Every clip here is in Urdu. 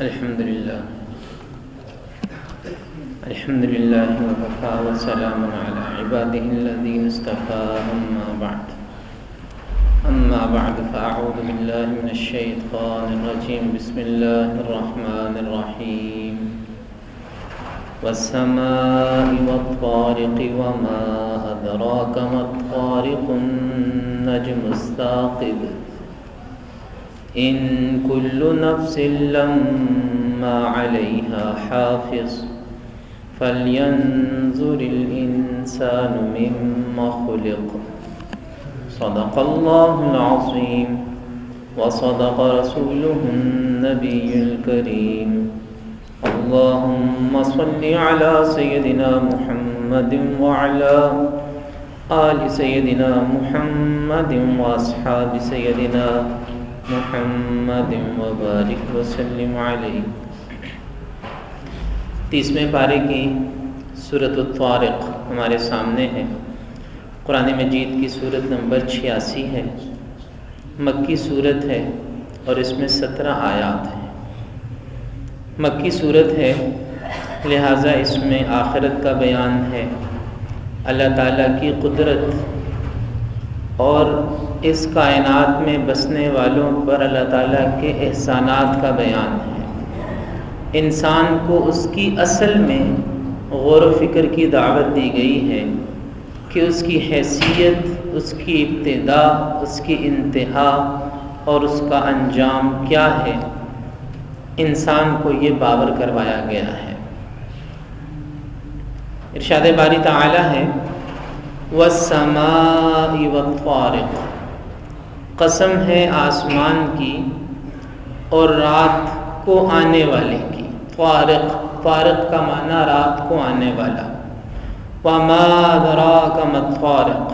الحمد لله وكفى وسلام على عباده الذين اصطفى أما بعد فأعوذ بالله من الشيطان الرجيم بسم الله الرحمن الرحيم والسماء والطارق وما أدراك ما الطارق النجم الثاقب إن كل نفس لما عليها حافظ فلينظر الإنسان مما خلق صدق الله العظيم وصدق رسوله النبي الكريم اللهم صل على سيدنا محمد وعلى آل سيدنا محمد وأصحاب سيدنا محمد وبارک وسلم علیہ۔ 30ویں پارے کی سورۃ الطارق ہمارے سامنے ہے۔ قرآن مجید کی سورت نمبر 86 ہے، مکی سورت ہے اور اس میں 17 آیات ہیں۔ مکی سورت ہے لہٰذا اس میں آخرت کا بیان ہے، اللہ تعالیٰ کی قدرت اور اس کائنات میں بسنے والوں پر اللہ تعالیٰ کے احسانات کا بیان ہے۔ انسان کو اس کی اصل میں غور و فکر کی دعوت دی گئی ہے کہ اس کی حیثیت، اس کی ابتدا، اس کی انتہا اور اس کا انجام کیا ہے، انسان کو یہ باور کروایا گیا ہے۔ ارشاد باری تعالی ہے وَالسَّمَاءِ وَالطَّارِقِ، قسم ہے آسمان کی اور رات کو آنے والے کی۔ طارق، طارق کا معنی رات کو آنے والا۔ وَمَا أَدْرَاكَ مَا الطَّارِقُ،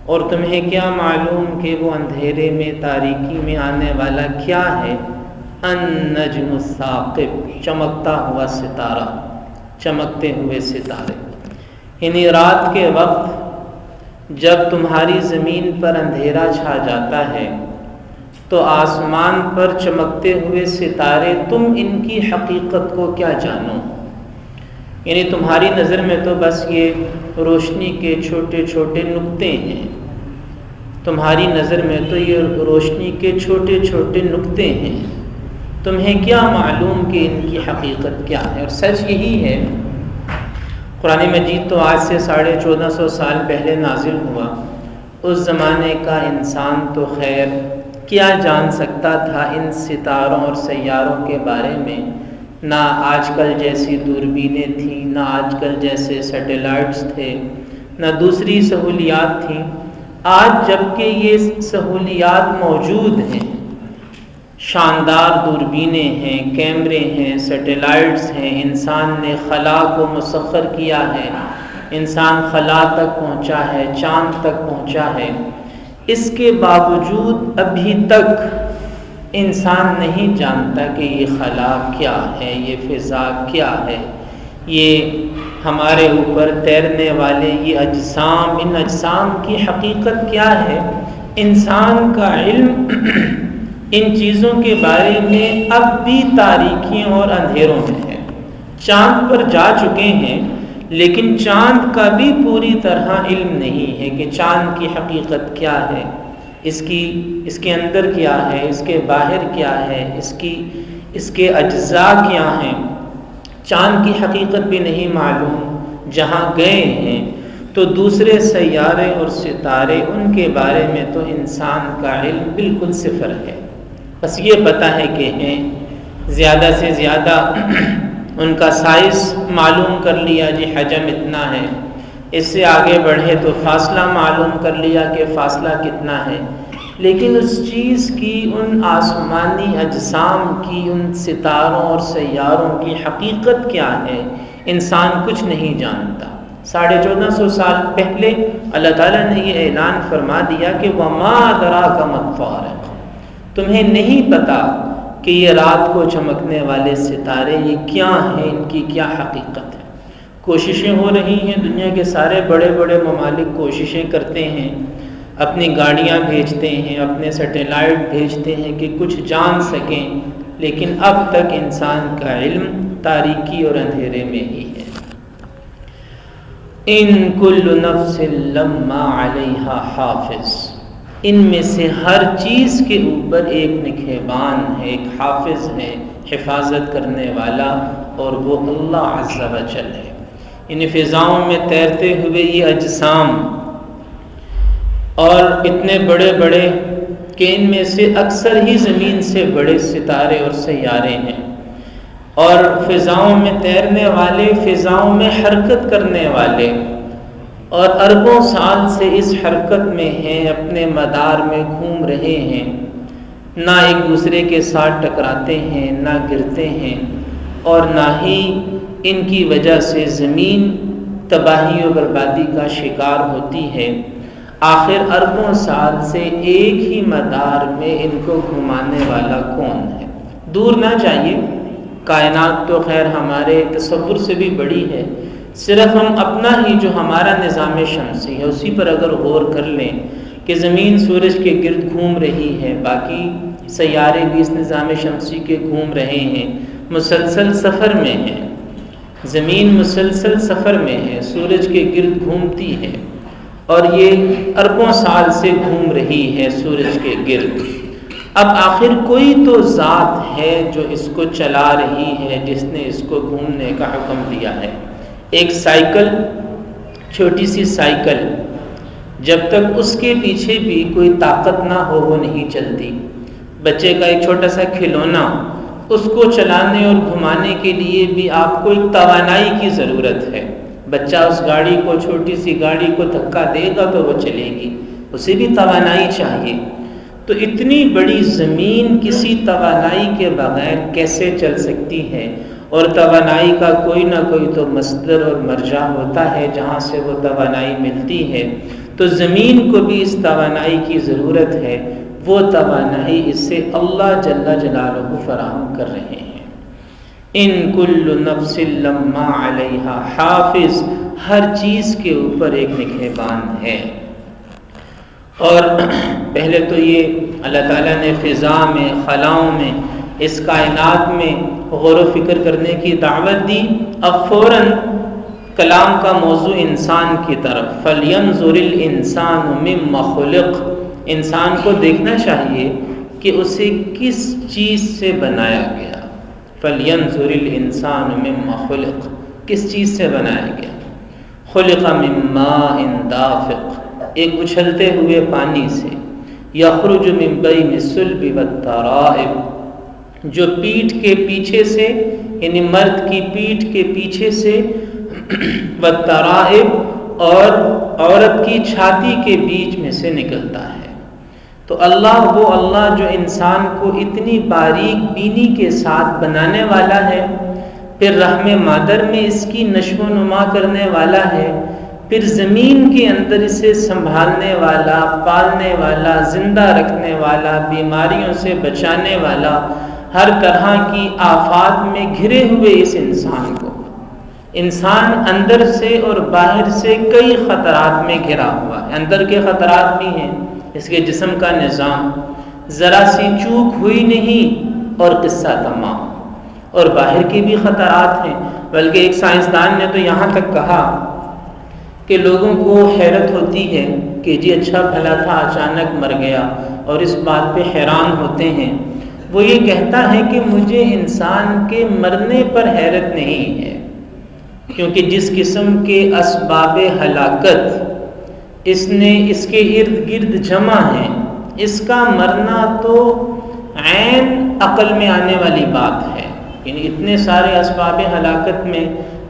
اور تمہیں کیا معلوم کہ وہ اندھیرے میں، تاریکی میں آنے والا کیا ہے؟ النجم الثاقب، چمکتا ہوا ستارہ، چمکتے ہوئے ستارے۔ یعنی رات کے وقت جب تمہاری زمین پر اندھیرا چھا جاتا ہے تو آسمان پر چمکتے ہوئے ستارے، تم ان کی حقیقت کو کیا جانو؟ یعنی تمہاری نظر میں تو بس یہ روشنی کے چھوٹے چھوٹے نقطے ہیں، تمہاری نظر میں تو یہ روشنی کے چھوٹے چھوٹے نقطے ہیں، تمہیں کیا معلوم کہ ان کی حقیقت کیا ہے؟ اور سچ یہی ہے، قرآن مجید تو آج سے 1450 سال پہلے نازل ہوا۔ اس زمانے کا انسان تو خیر کیا جان سکتا تھا ان ستاروں اور سیاروں کے بارے میں؟ نہ آج کل جیسی دوربینیں تھیں، نہ آج کل جیسے سیٹلائٹس تھے، نہ دوسری سہولیات تھیں۔ آج جب کہ یہ سہولیات موجود ہیں، شاندار دوربینیں ہیں، کیمرے ہیں، سیٹلائٹس ہیں، انسان نے خلا کو مسخر کیا ہے، انسان خلا تک پہنچا ہے، چاند تک پہنچا ہے، اس کے باوجود ابھی تک انسان نہیں جانتا کہ یہ خلا کیا ہے، یہ فضا کیا ہے، یہ ہمارے اوپر تیرنے والے یہ اجسام، ان اجسام کی حقیقت کیا ہے۔ انسان کا علم ان چیزوں کے بارے میں اب بھی تاریکیوں اور اندھیروں میں ہے۔ چاند پر جا چکے ہیں لیکن چاند کا بھی پوری طرح علم نہیں ہے کہ چاند کی حقیقت کیا ہے، اس کے اندر کیا ہے، اس کے باہر کیا ہے، اس کے اجزاء کیا ہیں۔ چاند کی حقیقت بھی نہیں معلوم۔ جہاں گئے ہیں تو دوسرے سیارے اور ستارے، ان کے بارے میں تو انسان کا علم بالکل صفر ہے۔ بس یہ پتہ ہے کہ ہیں، زیادہ سے زیادہ ان کا سائز معلوم کر لیا، جی حجم اتنا ہے، اس سے آگے بڑھے تو فاصلہ معلوم کر لیا کہ فاصلہ کتنا ہے، لیکن اس چیز کی، ان آسمانی اجسام کی، ان ستاروں اور سیاروں کی حقیقت کیا ہے، انسان کچھ نہیں جانتا۔ 1450 سال پہلے اللہ تعالیٰ نے یہ اعلان فرما دیا کہ وَمَا أَدْرَاكَ مَا الطَّارِقُ، تمہیں نہیں پتا کہ یہ رات کو چمکنے والے ستارے یہ کیا ہیں، ان کی کیا حقیقت ہے۔ کوششیں ہو رہی ہیں، دنیا کے سارے بڑے بڑے ممالک کوششیں کرتے ہیں، اپنی گاڑیاں بھیجتے ہیں، اپنے سیٹلائٹ بھیجتے ہیں کہ کچھ جان سکیں، لیکن اب تک انسان کا علم تاریکی اور اندھیرے میں ہی ہے۔ ان کل نفس لما علیہا حافظ، ان میں سے ہر چیز کے اوپر ایک نگہبان ہے، ایک حافظ ہے، حفاظت کرنے والا، اور وہ اللہ عز و جل ہے۔ ان فضاؤں میں تیرتے ہوئے یہ اجسام اور اتنے بڑے بڑے کہ ان میں سے اکثر ہی زمین سے بڑے ستارے اور سیارے ہیں، اور فضاؤں میں تیرنے والے، فضاؤں میں حرکت کرنے والے، اور اربوں سال سے اس حرکت میں ہیں، اپنے مدار میں گھوم رہے ہیں، نہ ایک دوسرے کے ساتھ ٹکراتے ہیں، نہ گرتے ہیں، اور نہ ہی ان کی وجہ سے زمین تباہی و بربادی کا شکار ہوتی ہے۔ آخر اربوں سال سے ایک ہی مدار میں ان کو گھمانے والا کون ہے؟ دور نہ جائیے، کائنات تو خیر ہمارے تصور سے بھی بڑی ہے، صرف ہم اپنا ہی جو ہمارا نظام شمسی ہے اسی پر اگر غور کر لیں کہ زمین سورج کے گرد گھوم رہی ہے، باقی سیارے بھی اس نظام شمسی کے گھوم رہے ہیں، مسلسل سفر میں ہیں، زمین مسلسل سفر میں ہے، سورج کے گرد گھومتی ہے، اور یہ اربوں سال سے گھوم رہی ہے سورج کے گرد۔ اب آخر کوئی تو ذات ہے جو اس کو چلا رہی ہے، جس نے اس کو گھومنے کا حکم دیا ہے۔ ایک سائیکل، چھوٹی سی سائیکل، جب تک اس کے پیچھے بھی کوئی طاقت نہ ہو وہ نہیں چلتی۔ بچے کا ایک چھوٹا سا کھلونا، اس کو چلانے اور گھمانے کے لیے بھی آپ کو ایک توانائی کی ضرورت ہے۔ بچہ اس گاڑی کو، چھوٹی سی گاڑی کو دھکا دے گا تو وہ چلے گی، اسے بھی توانائی چاہیے۔ تو اتنی بڑی زمین کسی توانائی کے بغیر کیسے چل سکتی ہے؟ اور توانائی کا کوئی نہ کوئی تو مصدر اور مرجع ہوتا ہے جہاں سے وہ توانائی ملتی ہے۔ تو زمین کو بھی اس توانائی کی ضرورت ہے، وہ توانائی اس سے اللہ جل جلالہ فراہم کر رہے ہیں۔ ان کل نفس لما علیہا حافظ، ہر چیز کے اوپر ایک نگہبان ہے۔ اور پہلے تو یہ اللہ تعالیٰ نے فضا میں، خلاؤں میں، اس کائنات میں غور و فکر کرنے کی دعوت دی۔ اب فوراً کلام کا موضوع انسان کی طرف، فَلْيَنْظُرِ الْإِنسَانُ مِمَّ خُلِقَ، انسان کو دیکھنا چاہیے کہ اسے کس چیز سے بنایا گیا۔ فَلْيَنْظُرِ الْإِنسَانُ مِمَّ خُلِقَ، کس چیز سے بنایا گیا؟ خُلِقَ مِن مَّاءٍ دَافِقٍ، ایک اچھلتے ہوئے پانی سے، یخرج من بین الصلب والترائب، جو پیٹھ کے پیچھے سے، یعنی مرد کی پیٹھ کے پیچھے سے، والترائب، اور عورت کی چھاتی کے بیچ میں سے نکلتا ہے۔ تو اللہ، وہ اللہ جو انسان کو اتنی باریک بینی کے ساتھ بنانے والا ہے، پھر رحم مادر میں اس کی نشو و نما کرنے والا ہے، پھر زمین کے اندر اسے سنبھالنے والا، پالنے والا، زندہ رکھنے والا، بیماریوں سے بچانے والا، ہر طرح کی آفات میں گھرے ہوئے اس انسان کو، انسان اندر سے اور باہر سے کئی خطرات میں گھرا ہوا ہے۔ اندر کے خطرات بھی ہیں، اس کے جسم کا نظام، ذرا سی چوک ہوئی نہیں اور قصہ تمام، اور باہر کے بھی خطرات ہیں۔ بلکہ ایک سائنسدان نے تو یہاں تک کہا کہ لوگوں کو حیرت ہوتی ہے کہ جی اچھا بھلا تھا اچانک مر گیا، اور اس بات پہ حیران ہوتے ہیں۔ وہ یہ کہتا ہے کہ مجھے انسان کے مرنے پر حیرت نہیں ہے، کیونکہ جس قسم کے اسباب ہلاکت اس نے اس کے ارد گرد جمع ہیں، اس کا مرنا تو عین عقل میں آنے والی بات ہے۔ یعنی اتنے سارے اسباب ہلاکت میں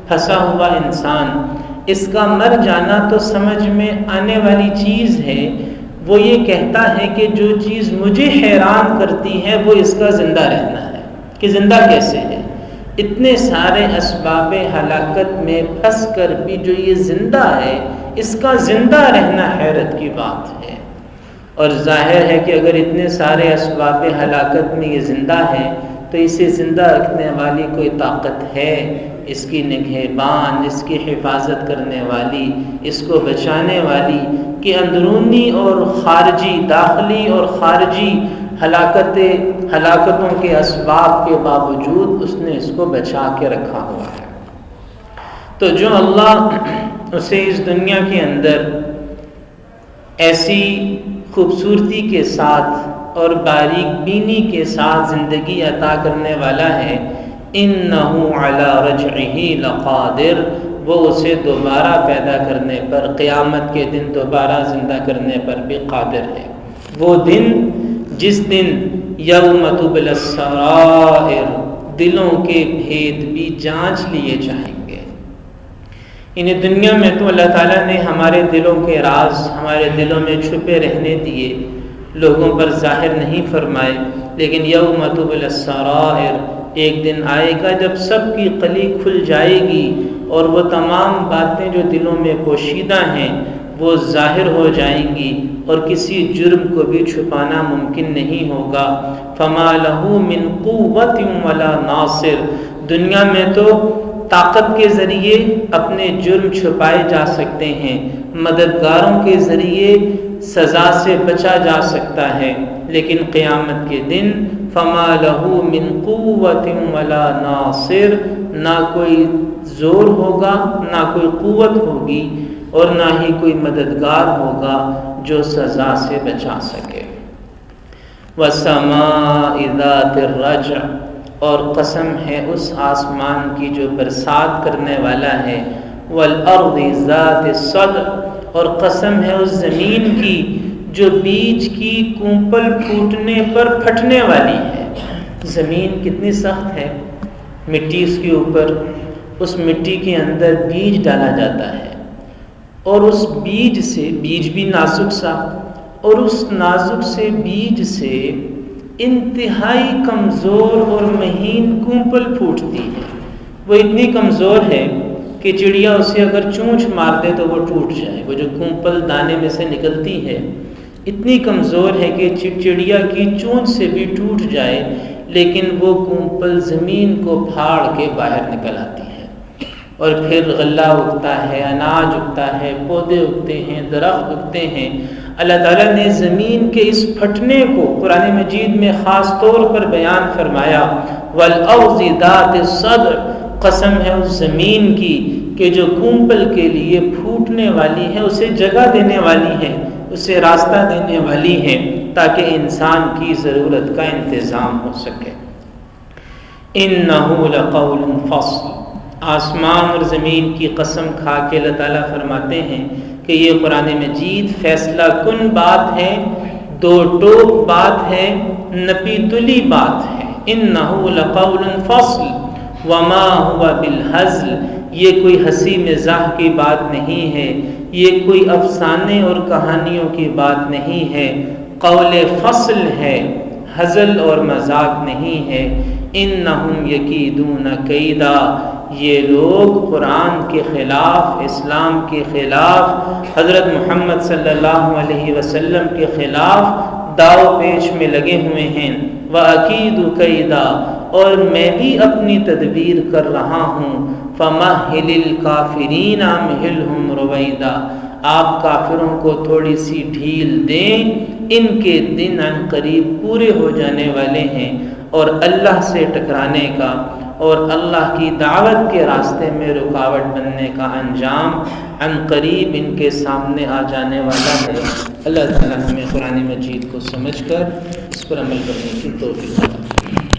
پھنسا ہوا انسان، اس کا مر جانا تو سمجھ میں آنے والی چیز ہے۔ وہ یہ کہتا ہے کہ جو چیز مجھے حیران کرتی ہے وہ اس کا زندہ رہنا ہے، کہ زندہ کیسے ہے؟ اتنے سارے اسباب ہلاکت میں پھنس کر بھی جو یہ زندہ ہے، اس کا زندہ رہنا حیرت کی بات ہے۔ اور ظاہر ہے کہ اگر اتنے سارے اسباب ہلاکت میں یہ زندہ ہے تو اسے زندہ رکھنے والی کوئی طاقت ہے، اس کی نگہبان، اس کی حفاظت کرنے والی، اس کو بچانے والی، کہ اندرونی اور خارجی، داخلی اور خارجی ہلاکتوں کے اسباب کے باوجود اس نے اس کو بچا کے رکھا ہوا ہے۔ تو جو اللہ اسے اس دنیا کے اندر ایسی خوبصورتی کے ساتھ اور باریک بینی کے ساتھ زندگی عطا کرنے والا ہے، اِنَّهُ عَلَى رَجْعِهِ لَقَادِرٌ، وہ اسے دوبارہ پیدا کرنے پر، قیامت کے دن دوبارہ زندہ کرنے پر بھی قادر ہے۔ وہ دن جس دن یوم تبلی السرائر، دلوں کے بھید بھی جانچ لیے جائیں گے۔ انہیں دنیا میں تو اللہ تعالیٰ نے ہمارے دلوں کے راز ہمارے دلوں میں چھپے رہنے دیے، لوگوں پر ظاہر نہیں فرمائے، لیکن یوم تبلی السرائر، ایک دن آئے گا جب سب کی قلی کھل جائے گی اور وہ تمام باتیں جو دلوں میں پوشیدہ ہیں وہ ظاہر ہو جائیں گی، اور کسی جرم کو بھی چھپانا ممکن نہیں ہوگا۔ فما لہ من قوت ولا ناصر، دنیا میں تو طاقت کے ذریعے اپنے جرم چھپائے جا سکتے ہیں، مددگاروں کے ذریعے سزا سے بچا جا سکتا ہے، لیکن قیامت کے دن فما لہ من قوت ولا ناصر، نہ کوئی زور ہوگا، نہ کوئی قوت ہوگی، اور نہ ہی کوئی مددگار ہوگا جو سزا سے بچا سکے۔ وَالسَّمَاءِ ذَاتِ الرَّجْعِ، اور قسم ہے اس آسمان کی جو برسات کرنے والا ہے، وَالْأَرْضِ ذَاتِ الصَّدْعِ، اور قسم ہے اس زمین کی جو بیج کی کونپل پھوٹنے پر پھٹنے والی ہے۔ زمین کتنی سخت ہے، مٹی اس کے اوپر، اس مٹی کے اندر بیج ڈالا جاتا ہے، اور اس بیج سے، بیج بھی نازک سا، اور اس نازک سے بیج سے انتہائی کمزور اور مہین کونپل پھوٹتی ہے۔ وہ اتنی کمزور ہے کہ چڑیا اسے اگر چونچ مار دے تو وہ ٹوٹ جائے۔ وہ جو کونپل دانے میں سے نکلتی ہے اتنی کمزور ہے کہ چڑیا کی چونچ سے بھی ٹوٹ جائے، لیکن وہ کونپل زمین کو پھاڑ کے باہر نکل آتی ہے، اور پھر غلہ اگتا ہے، اناج اگتا ہے، پودے اگتے ہیں، درخت اگتے ہیں۔ اللہ تعالیٰ نے زمین کے اس پھٹنے کو قرآن مجید میں خاص طور پر بیان فرمایا، وَالْأَرْضِ ذَاتِ الصَّدْعِ، قسم ہے اس زمین کی کہ جو کونپل کے لیے پھوٹنے والی ہے، اسے جگہ دینے والی ہے، اسے راستہ دینے والی ہے تاکہ انسان کی ضرورت کا انتظام ہو سکے۔ إِنَّهُ لَقَوْلٌ فَصْلٌ، آسمان اور زمین کی قسم کھا کے اللہ تعالیٰ فرماتے ہیں کہ یہ قرآن مجید فیصلہ کن بات ہے، دو ٹوک بات ہے، نپی تلی بات ہے۔ إِنَّهُ لَقَوْلٌ فَصْلٌ وَمَا هُوَ بِالْهَزْلِ، یہ کوئی ہنسی مزاح کی بات نہیں ہے، یہ کوئی افسانے اور کہانیوں کی بات نہیں ہے، قول فصل ہے، ہزل اور مذاق نہیں ہے۔ انہم یکیدون کیدا، یہ لوگ قرآن کے خلاف، اسلام کے خلاف، حضرت محمد صلی اللہ علیہ وسلم کے خلاف داؤ پیش میں لگے ہوئے ہیں۔ وَأَكِيدُ كَيْدًا، اور میں بھی اپنی تدبیر کر رہا ہوں۔ فَمَهِّلِ الْكَافِرِينَ أَمْهِلْهُمْ رُوَيْدًا، آپ کافروں کو تھوڑی سی ڈھیل دیں، ان کے دن عن قریب پورے ہو جانے والے ہیں، اور اللہ سے ٹکرانے کا اور اللہ کی دعوت کے راستے میں رکاوٹ بننے کا انجام عن قریب ان کے سامنے آ جانے والا ہے۔ اللہ تعالیٰ ہمیں قرآن مجید کو سمجھ کر اس پر عمل کرنے کی توفیق عطا فرمائے۔